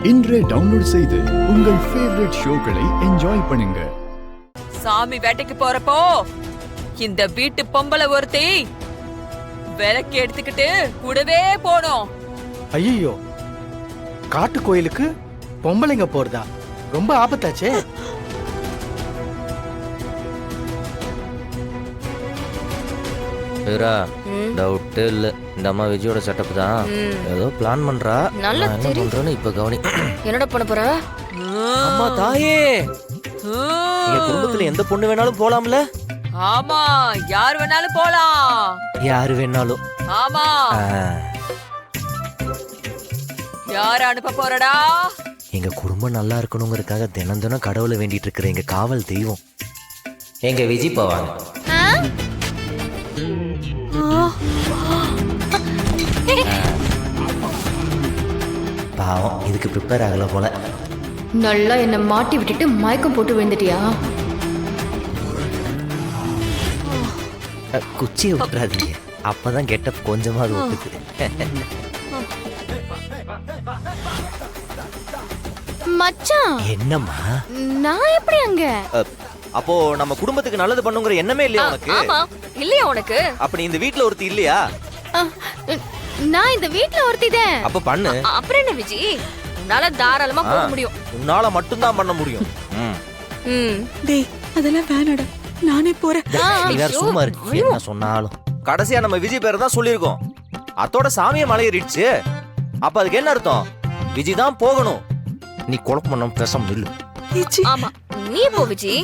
இன்றே டவுன்லோட் செய்து உங்கள் ஃபேவரட் ஷோக்களை என்ஜாய் பண்ணுங்க. சாமி வேட்டைக்கு போறப்போ இந்த வீட்டு பொம்பளை ஒருத்தி விளக்கு எடுத்துக்கிட்டு கூடவே போனோம். ஐயோ, காட்டு கோயிலுக்கு பொம்பளைங்க போறதா? ரொம்ப ஆபத்தாச்சே. டவுட் இல்ல, இந்த அம்மா விஜயோட செட்டப் தான். ஏதோ பிளான் பண்றா. நல்லா என்ன பண்றேன்னு இப்ப கவனி. என்னடா பண்ண போற? அம்மா தாயே, எங்க குடும்பத்துல எந்த பொண்ணு வேணாலும் போலாம்ல? ஆமா, யார் வேணாலும் போலாம். யாரு வேணாலும். ஆமா, யார அனுப்ப போறடா? எங்க குடும்பம் நல்லா இருக்கணுங்கிறதுக்காக தினம் தினம் கடவுளை வேண்டிட்டு இருக்கிற எங்க காவல் தெய்வம் எங்க விஜய் போவாங்க. பாவம், இதுக்கு ப்ரிப்பேர் ஆகல போல. நல்லா என்ன மாட்டி விட்டுட்டு மயக்கம் போட்டு விழுந்துட்டியா? குச்சியை விட்டுறாதீங்க, அப்பதான் கெட்டப் கொஞ்சமாவது ஒட்டுது. மச்சான், என்னம்மா நான் எப்படி அங்க? அப்போ நம்ம குடும்பத்துக்கு நல்லது பண்ணுங்கிற எண்ணமே இல்லையா உனக்கு? ஆமா, இல்லையா உனக்கு? அப்ப நீ இந்த வீட்ல ஒருத்தி இல்லையா? நான் இந்த வீட்ல ஒருத்திதான். அப்ப பண்ணு. அப்புறம் என்ன விஜி, உன்னால தாராளமா போக முடியும். உன்னால மட்டும்தான் பண்ண முடியும். டேய், அதெல்லாம் வேணாடா, நானே போறேன். நீ வேற சும்மா இருக்கு, என்ன சொன்னாலும். கடைசியா நம்ம விஜய் பேரை தான் சொல்லியிருக்கோம். அத்தோட சாமியை மலையேறிடுச்சு. அப்ப அதுக்கு என்ன அர்த்தம்? விஜய் தான் போகணும். நீ குழப்பம் பண்ண பேசாம இல்ல. ஆமா, நீ போ விஜி.